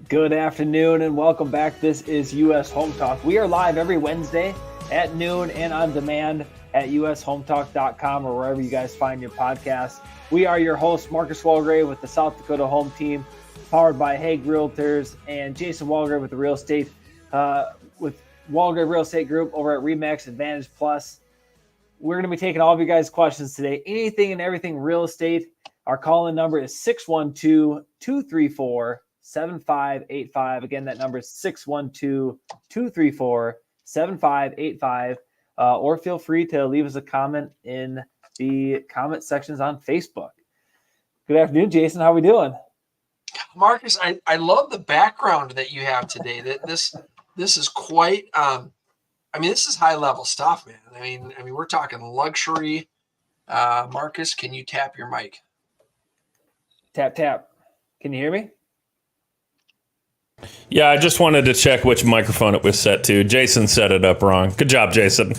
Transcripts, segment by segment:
Good afternoon and welcome back. This is US Home Talk. We are live every Wednesday at noon and on demand at ushometalk.com or wherever you guys find your podcasts. We are your hosts, Marcus Walgrave with the South Dakota Home Team, powered by Hague Realtors, and Jason Walgrave with the real estate with Walgrave Real Estate Group over at RE/MAX Advantage Plus. We're going to be taking all of you guys' questions today. Anything and everything real estate. Our call-in number is 612-234-7585. Again, that number is 612-234-7585. Or feel free to leave us a comment in the comment sections on Facebook. Good afternoon, Jason. How are we doing? Marcus, I love the background that you have today. This is quite this is high level stuff, man. I mean we're talking luxury. Marcus, can you tap your mic? Tap, tap. Can you hear me? Yeah, I just wanted to check which microphone it was set to. Jason set it up wrong. Good job, Jason.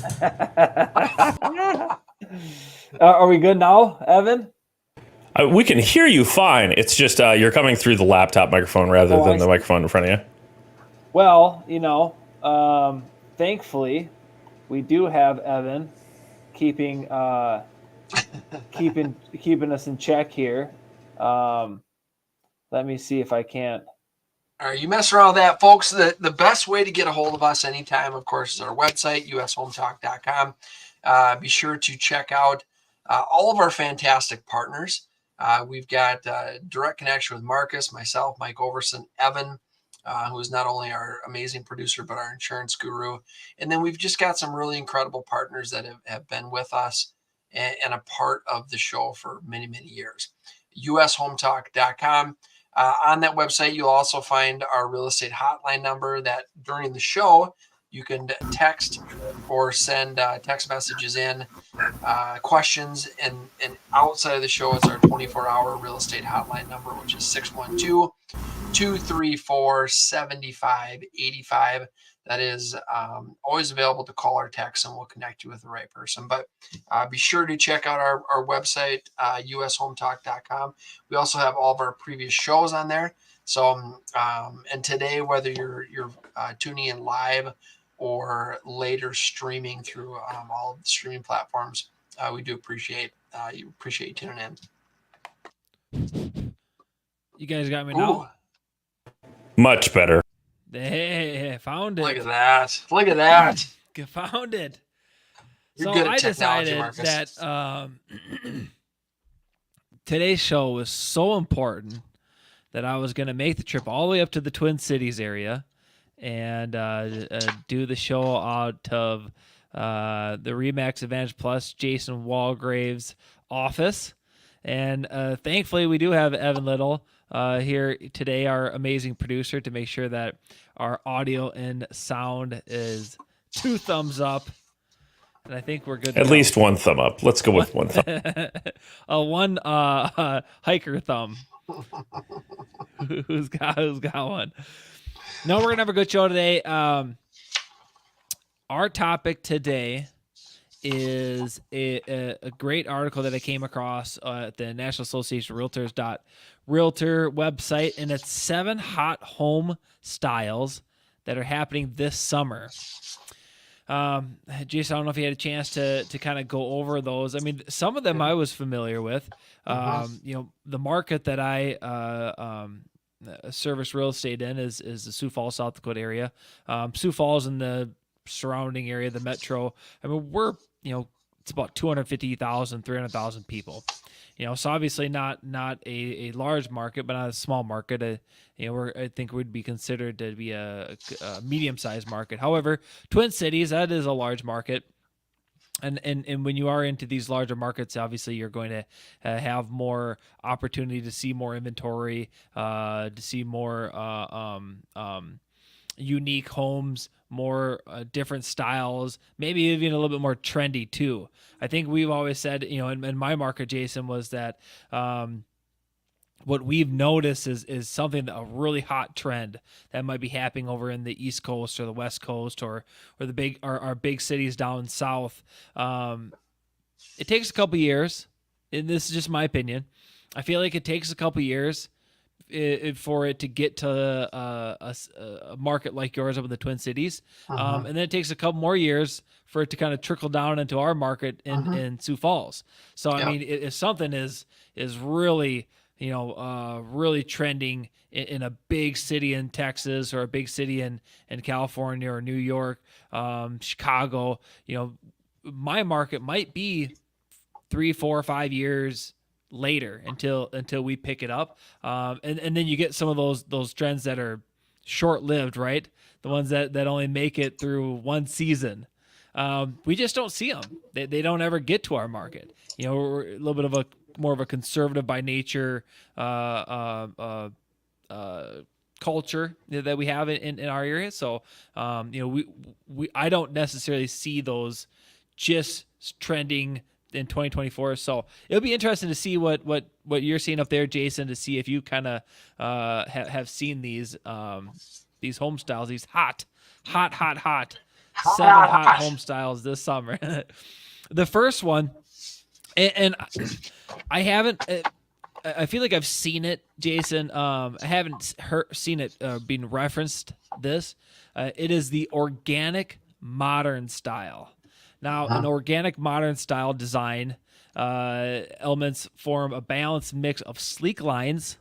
Are we good now, Evan? We can hear you fine. It's just you're coming through the laptop microphone rather than the microphone in front of you. Well, thankfully, we do have Evan keeping us in check here. Let me see if I can't. All right, you mess around with that, folks. The best way to get a hold of us anytime, of course, is our website, ushometalk.com. Be sure to check out all of our fantastic partners. We've got direct connection with Marcus, myself, Mike Overson, Evan, who is not only our amazing producer, but our insurance guru. And then we've just got some really incredible partners that have been with us and a part of the show for many, many years. ushometalk.com. On that website, you'll also find our real estate hotline number that during the show, you can text or send text messages in, questions, and outside of the show, it's our 24-hour real estate hotline number, which is 612-234-7585. That is always available to call or text, and we'll connect you with the right person. But be sure to check out our website, ushometalk.com. We also have all of our previous shows on there. So, and today, whether you're tuning in live or later streaming through all of the streaming platforms, we do appreciate you tuning in. You guys got me now? Much better. Hey, found it. Look at that. Look at that. Found it. You're so good at I technology, decided Marcus. that today's show was so important that I was going to make the trip all the way up to the Twin Cities area and do the show out of the RE/MAX Advantage Plus Jason Walgrave's office. And thankfully, we do have Evan Little here today, our amazing producer, to make sure that our audio and sound is 2 thumbs up. And I think we're good. At least 1 thumb up. Let's go with 1 thumb. One hiker thumb. Who's got one? No, we're gonna have a good show today. Our topic today is a great article that I came across at the National Association of Realtor website, and it's 7 hot home styles that are happening this summer. Jason, I don't know if you had a chance to kind of go over those. I mean, some of them I was familiar with. The market that I service real estate in is the Sioux Falls, South Dakota area. Sioux Falls and the surrounding area, the metro. I mean, it's about 250,000, 300,000 people. So obviously not a large market, but not a small market. I think would be considered to be a medium-sized market. However, Twin Cities, that is a large market. And when you are into these larger markets, obviously you're going to have more opportunity to see more inventory, to see more unique homes, more different styles, maybe even a little bit more trendy too. I think we've always said, in my market, Jason, was that what we've noticed is something, a really hot trend that might be happening over in the East Coast or the West Coast or our big cities down south. It takes a couple years, and this is just my opinion. I feel like it takes a couple years for it to get to a market like yours up in the Twin Cities. And then it takes a couple more years for it to kind of trickle down into our market in Sioux Falls. So, I mean, if something is really, really trending in a big city in Texas or a big city in California or New York, Chicago, my market might be 3, 4, 5 years later until we pick it up. And then you get some of those trends that are short-lived, right? The ones that only make it through one season. We just don't see them. They don't ever get to our market. We're a little bit of more of a conservative by nature culture that we have in our area. So, I don't necessarily see those just trending in 2024. So it'll be interesting to see what you're seeing up there, Jason, to see if you kind of have seen these home styles, these hot 7 hot home styles this summer. The first one, and I haven't. I feel like I've seen it, Jason. I haven't seen it being referenced. It is the organic modern style. Now, an organic modern style design elements form a balanced mix of sleek lines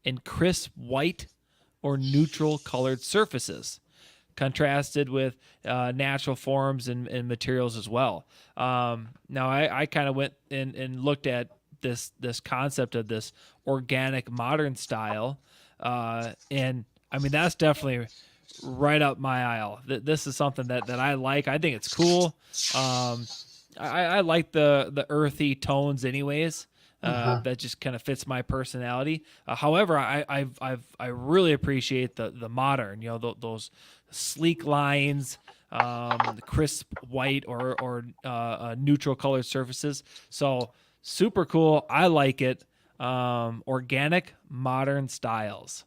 and crisp white or neutral colored surfaces, contrasted with natural forms and materials as well. Now, I kind of went and looked at this concept of this organic modern style, and I mean that's definitely right up my aisle. This is something that I like. I think it's cool. I like the earthy tones anyways. That just kind of fits my personality. However, I really appreciate the modern, those sleek lines, the crisp white or neutral colored surfaces. So super cool. I like it. Organic modern styles.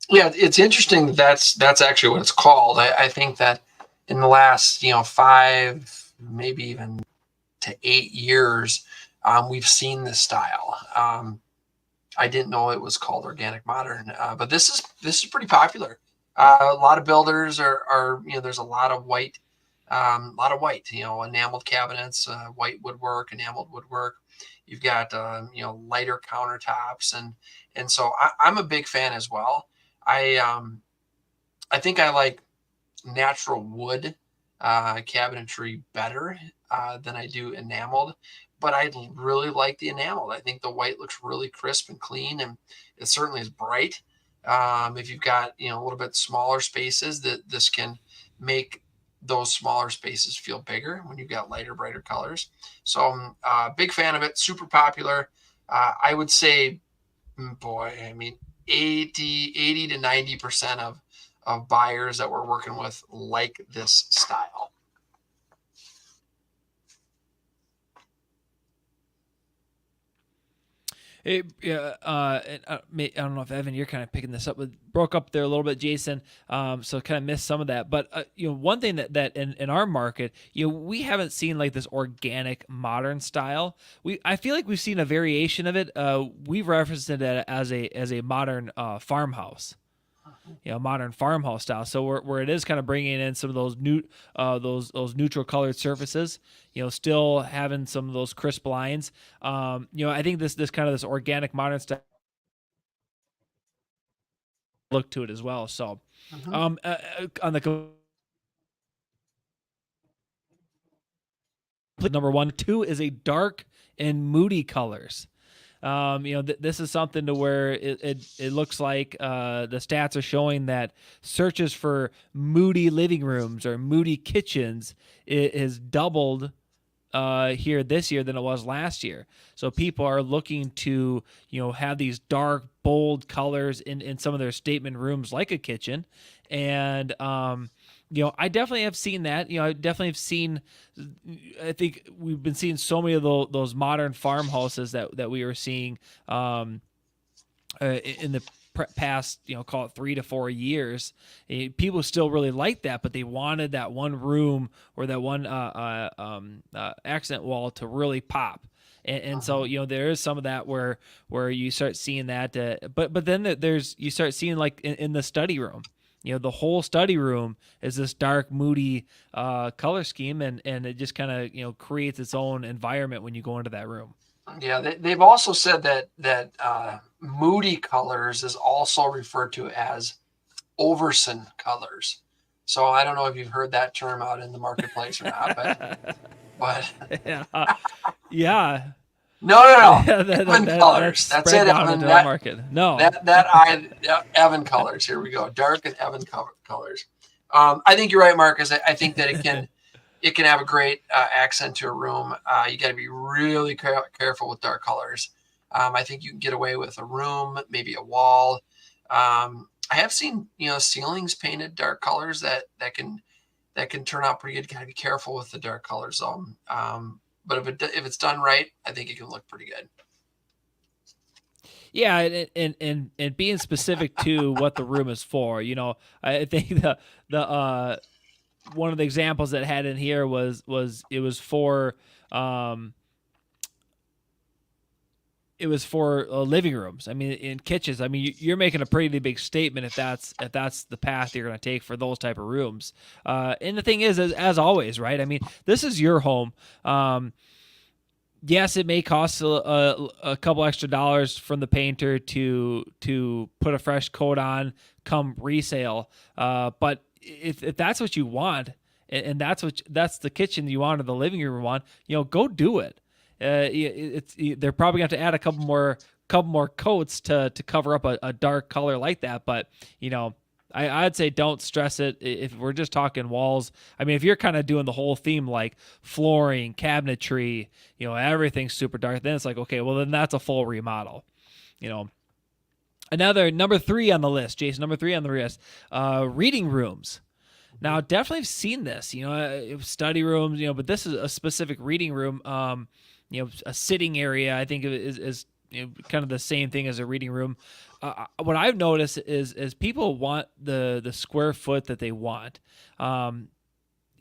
Yeah, it's interesting that's actually what it's called. I think that in the last 5, maybe even to 8 years, we've seen this style. I didn't know it was called organic modern, but this is pretty popular. A lot of builders are there's a lot of white, enameled cabinets, white woodwork, enameled woodwork. You've got lighter countertops, and so I'm a big fan as well. I think I like natural wood cabinetry better than I do enameled, but I really like the enameled. I think the white looks really crisp and clean, and it certainly is bright. If you've got a little bit smaller spaces, that this can make those smaller spaces feel bigger when you've got lighter, brighter colors. So I'm a big fan of it. Super popular. I would say, I mean, 80 to 90% of buyers that we're working with like this style. I don't know if Evan, you're kind of picking this up, but broke up there a little bit, Jason. So kind of missed some of that. But one thing that in our market, we haven't seen like this organic modern style. I feel like we've seen a variation of it. We've referenced it as a modern farmhouse. Modern farmhouse style. So where it is kind of bringing in some of those those neutral colored surfaces, still having some of those crisp lines. I think this kind of this organic modern style look to it as well. So, on the number 1, 2 is a dark and moody colors. This is something to where it looks like the stats are showing that searches for moody living rooms or moody kitchens is doubled here this year than it was last year. So people are looking to have these dark, bold colors in some of their statement rooms like a kitchen. And I definitely have seen that. I definitely have seen. I think we've been seeing so many of those modern farmhouses that we were seeing in the past, call it 3 to 4 years. People still really like that, but they wanted that one room or that one accent wall to really pop. And so, there is some of that where you start seeing that, but then you start seeing like in the study room, the whole study room is this dark, moody color scheme, and it just kind of creates its own environment when you go into that room. Yeah, they've also said that moody colors is also referred to as Overson colors. So I don't know if you've heard that term out in the marketplace or not, but yeah. No. Yeah, Evan colors. That's it, Evan. That market. No. Evan colors. Here we go. Dark and Evan colors. I think you're right, Marcus. I think that it can have a great accent to a room. You got to be really careful with dark colors. I think you can get away with a room, maybe a wall. I have seen ceilings painted dark colors that can turn out pretty good. Got to be careful with the dark colors, though. But if it's done right, I think it can look pretty good. Yeah, and being specific to what the room is for. I think the one of the examples that had in here was it was for living rooms. I mean, in kitchens. I mean, you're making a pretty big statement if that's the path you're going to take for those type of rooms. And the thing is, as always, right? I mean, this is your home. Yes, it may cost a couple extra dollars from the painter to put a fresh coat on come resale. But if that's what you want, and that's the kitchen you want or the living room you want, go do it. They're probably going to have to add a couple more coats to cover up a dark color like that. But I'd say don't stress it. If we're just talking walls, I mean, if you're kind of doing the whole theme like flooring, cabinetry, everything's super dark, then it's like, okay, well then that's a full remodel. Another number 3 on the list, Jason. Number 3 on the list, reading rooms. Now, definitely have seen this, study rooms, but this is a specific reading room. A sitting area, I think is kind of the same thing as a reading room. What I've noticed is people want the square foot that they want.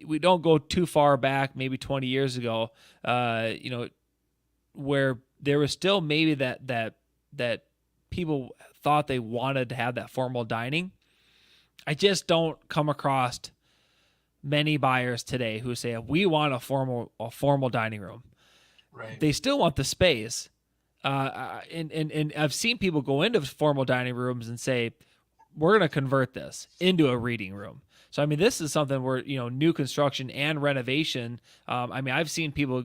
We don't go too far back, maybe 20 years ago, where there was still maybe that people thought they wanted to have that formal dining. I just don't come across many buyers today who say we want a formal dining room. Right. They still want the space. And I've seen people go into formal dining rooms and say, we're going to convert this into a reading room. So, I mean, this is something where, new construction and renovation. I mean, I've seen people,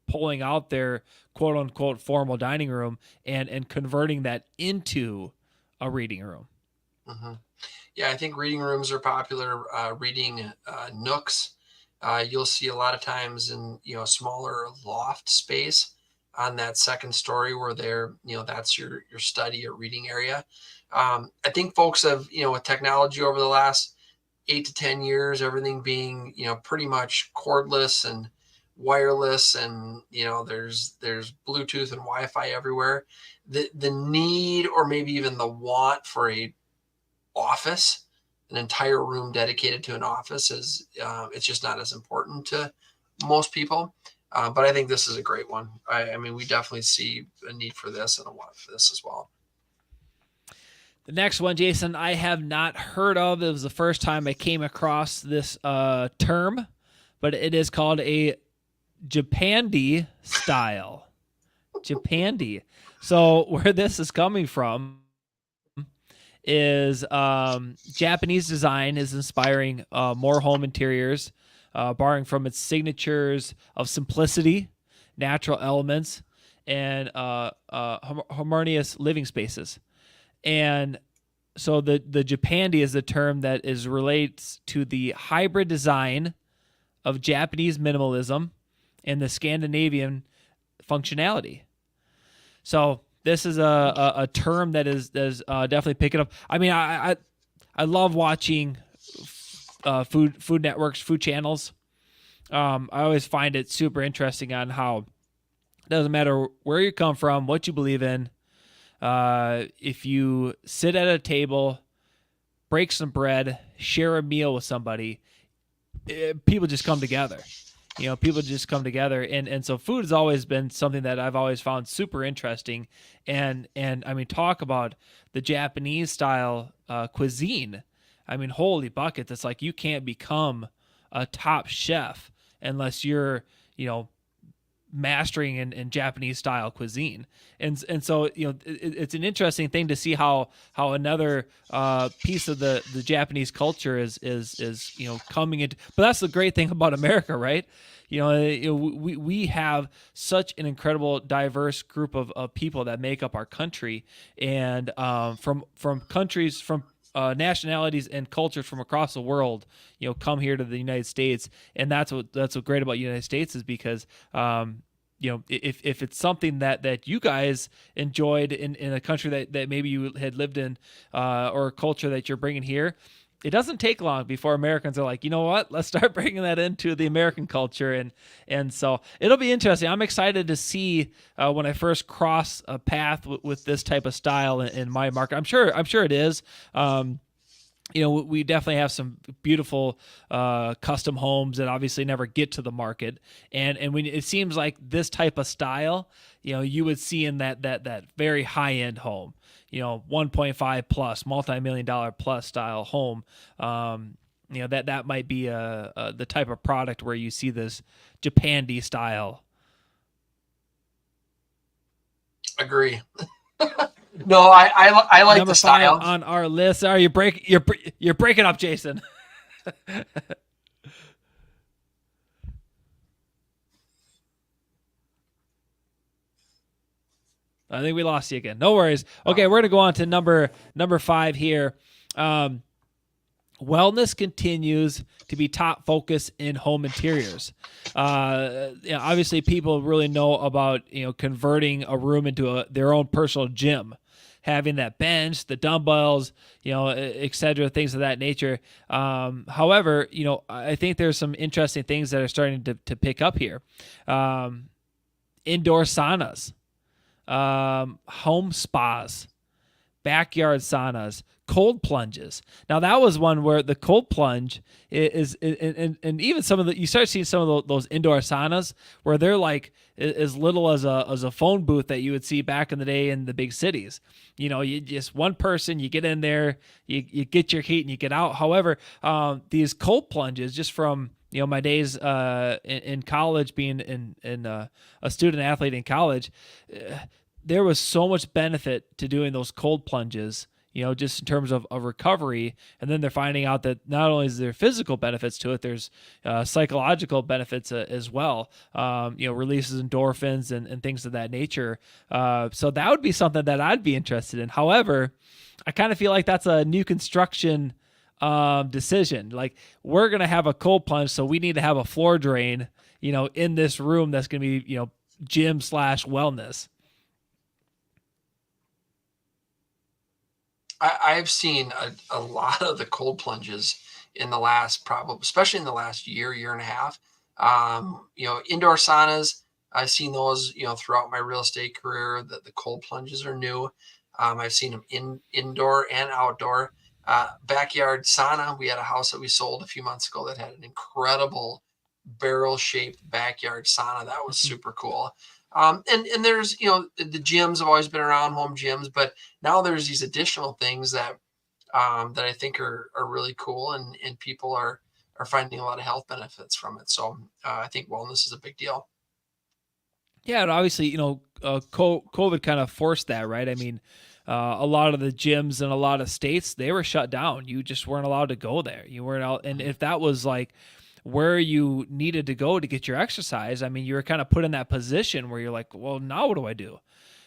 pulling out their quote unquote formal dining room and converting that into a reading room. Mm-hmm. Yeah, I think reading rooms are popular. Reading nooks, you'll see a lot of times in smaller loft space on that second story where that's your study or reading area. I think folks have with technology over the last 8 to 10 years, everything being pretty much cordless and wireless, and there's Bluetooth and Wi-Fi everywhere. The need or maybe even the want for an entire room dedicated to an office is it's just not as important to most people. But I think this is a great one. I mean, we definitely see a need for this and a want for this as well. The next one, Jason, I have not heard of. It was the first time I came across this term, but it is called a Japandi style. Japandi. So where this is coming from is Japanese design is inspiring more home interiors, borrowing from its signatures of simplicity, natural elements, and harmonious living spaces. And so the Japandi is the term that relates to the hybrid design of Japanese minimalism and the Scandinavian functionality. So this is a term that is definitely picking up. I mean, I love watching food networks, food channels. I always find it super interesting on how it doesn't matter where you come from, what you believe in. If you sit at a table, break some bread, share a meal with somebody, people just come together. people just come together, and so food has always been something that I've always found super interesting, and I mean, talk about the Japanese style cuisine. I mean, holy buckets! It's like you can't become a top chef unless you're mastering in Japanese style cuisine, and so it's an interesting thing to see how another piece of the Japanese culture is coming into. But that's the great thing about America, right? We have such an incredible diverse group of people that make up our country, and from countries, from nationalities and cultures from across the world, come here to the United States, and that's what's great about the United States is because if it's something that you guys enjoyed in a country that maybe you had lived in, or a culture that you're bringing here, it doesn't take long before Americans are like, you know what, let's start bringing that into the American culture. And so it'll be interesting. I'm excited to see when I first cross a path with this type of style in my market. I'm sure it is. We definitely have some beautiful custom homes that obviously never get to the market, and when it seems like this type of style, you would see in that very high end home, 1.5 plus, multi-million-dollar plus style home. That might be the type of product where you see this Japandi style. Agree. No, I like Number the style 5 on our list. Are you're breaking up, Jason? I think we lost you again. No worries. Okay, we're gonna go on to number 5 here. Wellness continues to be top focus in home interiors. Obviously, people really know about converting a room into their own personal gym, having that bench, the dumbbells, et cetera, things of that nature. However, I think there's some interesting things that are starting to pick up here. Indoor saunas, home spas, backyard saunas, cold plunges. Now that was one where the cold plunge is and even some of you start seeing some of those indoor saunas where they're like as little as a phone booth that you would see back in the day in the big cities. You just one person, you get in there, you get your heat and you get out. However, these cold plunges, just from my days in college, being in a student athlete in college, there was so much benefit to doing those cold plunges, just in terms of recovery. And then they're finding out that not only is there physical benefits to it, there's psychological benefits as well. Releases endorphins and things of that nature. So that would be something that I'd be interested in. However, I kind of feel like that's a new construction decision. Like, we're going to have a cold plunge, so we need to have a floor drain, in this room that's going to be, gym / wellness. I've seen a lot of the cold plunges in the last, especially in the last year and a half. Indoor saunas, I've seen those, throughout my real estate career. That the cold plunges are new. I've seen them indoor and outdoor. Backyard sauna. We had a house that we sold a few months ago that had an incredible barrel-shaped backyard sauna. That was super cool. And there's, the gyms have always been around, home gyms, but now there's these additional things that I think are really cool, and people are finding a lot of health benefits from it. So I think wellness is a big deal. Yeah, and obviously, COVID kind of forced that, right? I mean, a lot of the gyms in a lot of states, they were shut down. You just weren't allowed to go there. You weren't out, and if that was like where you needed to go to get your exercise, I mean, you were kind of put in that position where you're like, well, now what do I do?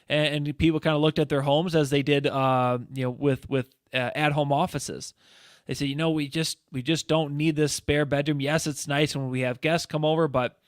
And people kind of looked at their homes as they did, with at-home offices. They said, we just don't need this spare bedroom. Yes, it's nice when we have guests come over, but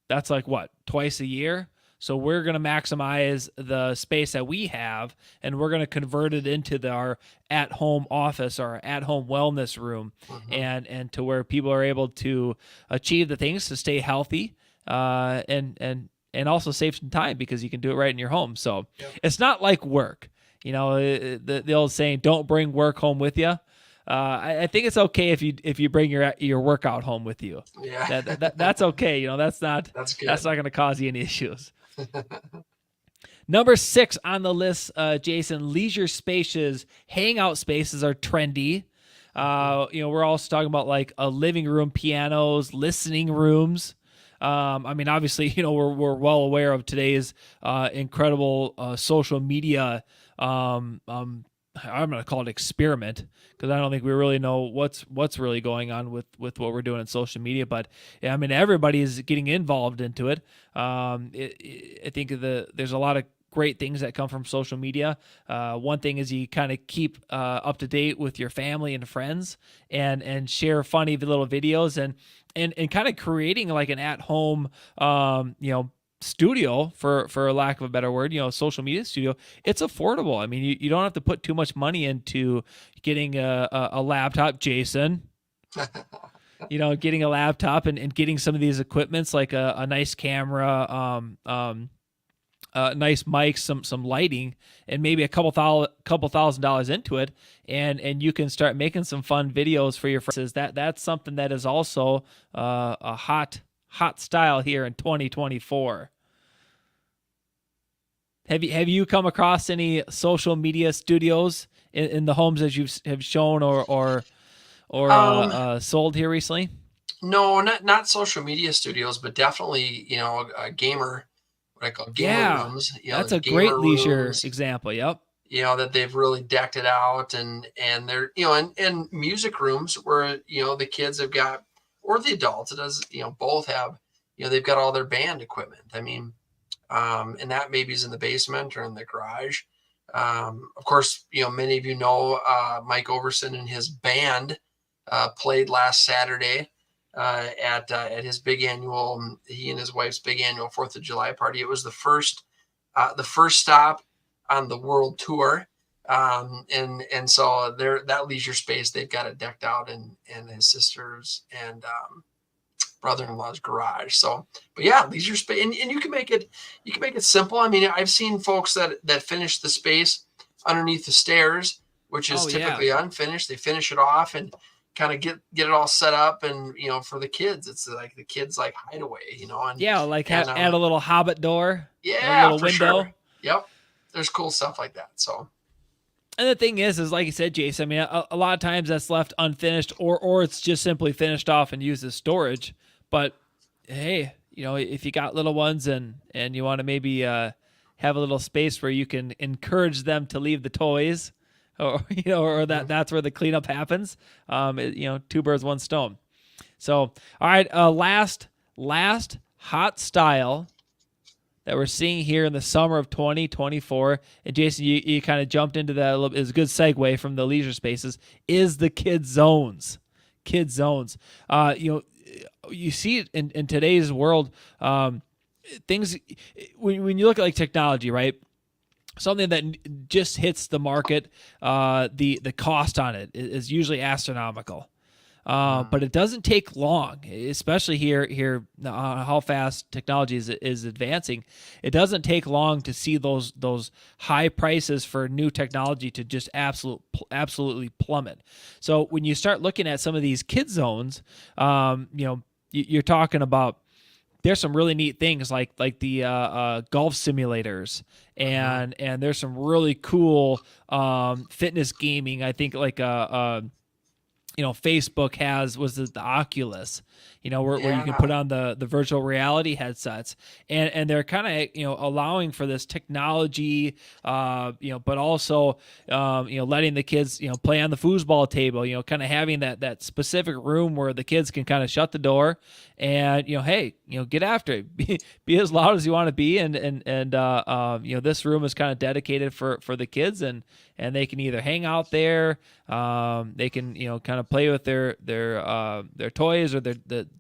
that's like what, twice a year? So we're going to maximize the space that we have, and we're going to convert it into our at-home office or our at-home wellness room, and to where people are able to achieve the things to stay healthy, and also save some time because you can do it right in your home. So It's not like work. The old saying, "Don't bring work home with you." I think it's okay if you bring your workout home with you. Yeah, That's okay. That's not that's not good. going to cause you any issues. Number 6 on the list, Jason, leisure spaces, hangout spaces are trendy. We're also talking about like a living room, pianos, listening rooms. I mean, obviously, we're well aware of today's incredible social media. I'm going to call it experiment because I don't think we really know what's really going on with what we're doing in social media. But yeah, I mean, everybody is getting involved into it. I think there's a lot of great things that come from social media. One thing is you kind of keep up to date with your family and friends and share funny little videos and kind of creating like an at-home, studio for lack of a better word, social media studio. It's affordable. I mean, you don't have to put too much money into getting a laptop, Jason. Getting a laptop and getting some of these equipments like a nice camera, nice mics, some lighting, and maybe a couple $1,000s into it, and you can start making some fun videos for your friends. That's something that is also a hot style here in 2024. Have you come across any social media studios in the homes that you have shown or sold here recently? No, not social media studios, but definitely, a gamer, what I call gamer rooms. That's The a great gamer leisure rooms, example. Yep. that they've really decked it out, and they're, and music rooms where, the kids have got, or the adults, it does, both have, they've got all their band equipment. I mean, and that maybe is in the basement or in the garage. Of course, many of Mike Overson and his band played last Saturday at his big annual, he and his wife's big annual 4th of July party. It was the first stop on the world tour. And so that leisure space, they've got it decked out in his sister's and brother-in-law's garage. So, but yeah, leisure space, and you can make it simple. I mean, I've seen folks that finish the space underneath the stairs, which is typically unfinished. They finish it off and kind of get it all set up, and for the kids, it's like the kids like hideaway, and add a little hobbit door, yeah, a little window. Sure. Yep, there's cool stuff like that. So. And the thing is like you said, Jason, I mean, a lot of times that's left unfinished or it's just simply finished off and used as storage. But hey, if you got little ones and you want to maybe have a little space where you can encourage them to leave the toys, or that's where the cleanup happens. Two birds, one stone. So, all right, last hot style that we're seeing here in the summer of 2024, and Jason, you kind of jumped into that a little bit. It's a good segue from the leisure spaces, is the kid zones. Kid zones. You see it in today's world, things, when you look at like technology, right? Something that just hits the market, the cost on it is usually astronomical. But it doesn't take long, especially here how fast technology is advancing. It doesn't take long to see those high prices for new technology to just absolutely plummet. So when you start looking at some of these kid zones, you're talking about, there's some really neat things like the golf simulators, and there's some really cool fitness gaming. I think like Facebook was the Oculus, where you can put on the virtual reality headsets, and they're kind of, allowing for this technology, but also, letting the kids, play on the foosball table, kind of having that specific room where the kids can kind of shut the door and, hey, get after it, be as loud as you want to be. And this room is kind of dedicated for the kids, and they can either hang out there, they can, kind of play with their toys or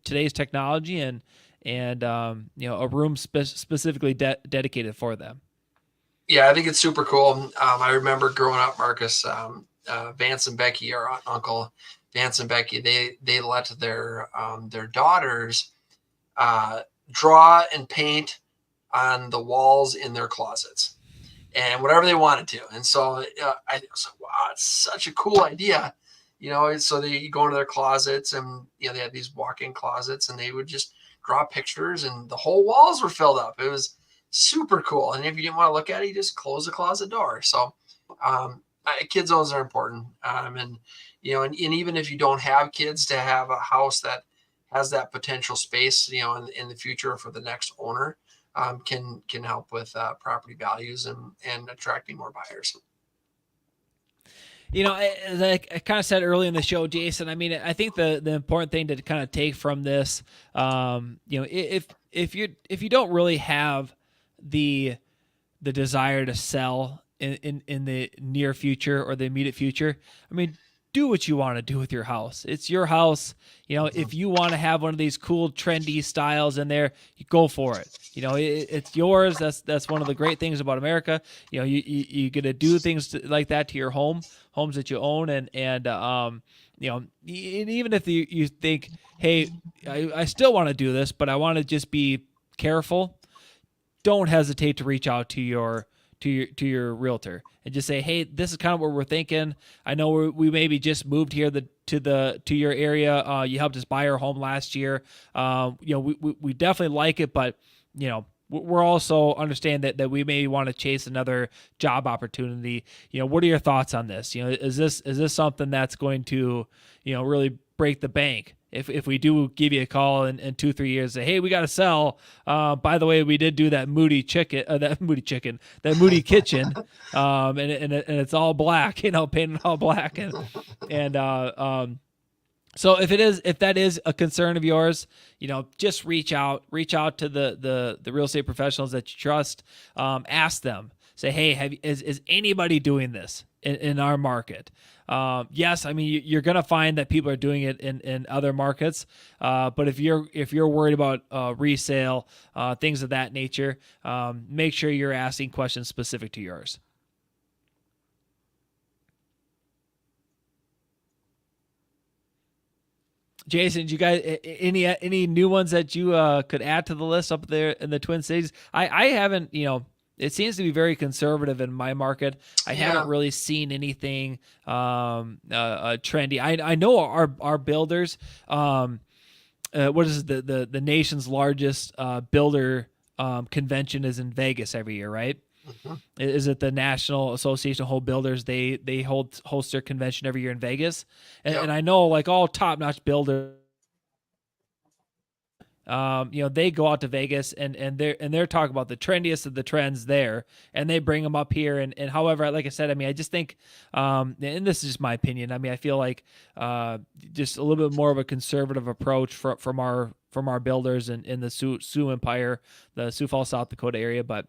today's technology, and a room specifically dedicated for them. Yeah, I think it's super cool. I remember growing up, Marcus, Vance and Becky, our aunt and uncle, Vance and Becky, they let their daughters draw and paint on the walls in their closets, and whatever they wanted to. And so I was like, wow, it's such a cool idea So they go into their closets, and they had these walk-in closets, and they would just draw pictures, and the whole walls were filled up. It was super cool. And if you didn't want to look at it, you just close the closet door. So kid zones are important. And even if you don't have kids, to have a house that has that potential space, in the future for the next owner, can help with property values and attracting more buyers. As I kind of said early in the show, Jason, I mean, I think the important thing to kind of take from this, if you don't really have the desire to sell in the near future or the immediate future, I mean, do what you want to do with your house. It's your house. If you want to have one of these cool, trendy styles in there, you go for it. It's yours. That's one of the great things about America. You get to do things like that to your homes that you own, and even if you think, hey, I still want to do this, but I want to just be careful. Don't hesitate to reach out to your realtor and just say, hey, this is kind of what we're thinking. I know we maybe just moved here to your area. You helped us buy our home last year. We definitely like it, but we're also understand that we may want to chase another job opportunity. What are your thoughts on this? Is this something that's going to really break the bank? If we do give you a call in 2-3 years, say, hey, we got to sell. By the way, we did do that moody kitchen, and it's all black, painted all black, so if that is a concern of yours, just reach out to the real estate professionals that you trust. Ask them, say, hey, is anybody doing this in our market? Yes, I mean, you're going to find that people are doing it in other markets. But if you're worried about resale, things of that nature, make sure you're asking questions specific to yours. Jason, did you guys any new ones that you could add to the list up there in the Twin Cities? I haven't, it seems to be very conservative in my market. I haven't really seen anything trendy. I know our builders, what is the nation's largest builder convention is in Vegas every year, right? Mm-hmm. Is it the National Association of Home Builders? They host their convention every year in Vegas, and I know like all top-notch builders, they go out to Vegas and they're talking about the trendiest of the trends there, and they bring them up here. And however, like I said, I mean, I just think, and this is just my opinion. I mean, I feel like just a little bit more of a conservative approach from our builders in the Sioux Empire, the Sioux Falls, South Dakota area, but.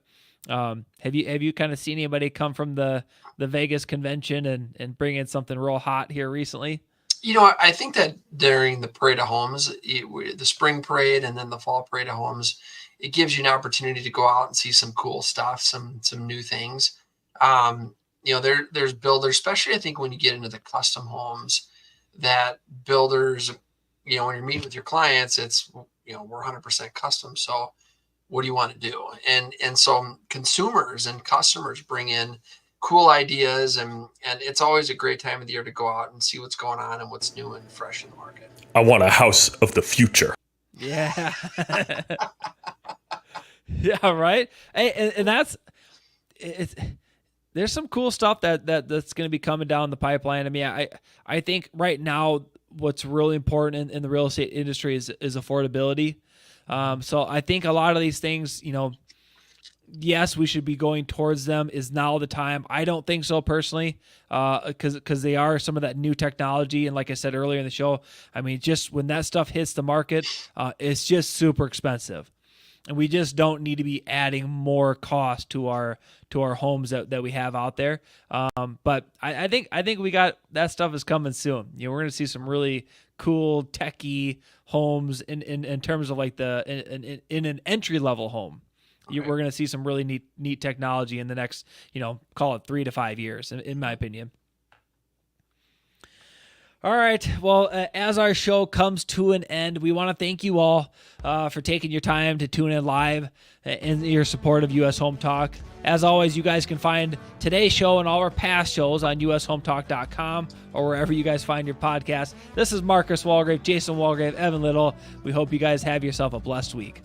Have you kind of seen anybody come from the Vegas convention and bring in something real hot here recently? I think that during the Parade of Homes, the spring parade and then the fall Parade of Homes, it gives you an opportunity to go out and see some cool stuff, some new things. There's builders, especially I think when you get into the custom homes, that builders, when you're meeting with your clients, it's, we're 100% custom. So what do you want to do? And so consumers and customers bring in cool ideas, and it's always a great time of the year to go out and see what's going on and what's new and fresh in the market. I want a house of the future. Yeah. Yeah, right. And that's there's some cool stuff that's going to be coming down the pipeline. I mean, I think right now what's really important in the real estate industry is affordability. So I think a lot of these things, yes, we should be going towards them. Is now the time? I don't think so personally, because they are some of that new technology. And like I said earlier in the show, I mean, just when that stuff hits the market, it's just super expensive. And we just don't need to be adding more cost to our homes that we have out there. But I think we got that stuff is coming soon. We're going to see some really cool techie homes in terms of like in an entry level home. Okay. We're going to see some really neat technology in the next, call it 3 to 5 years, in my opinion. All right. Well, as our show comes to an end, we want to thank you all for taking your time to tune in live in your support of US Home Talk. As always, you guys can find today's show and all our past shows on ushometalk.com or wherever you guys find your podcast. This is Marcus Walgrave, Jason Walgrave, Evan Little. We hope you guys have yourself a blessed week.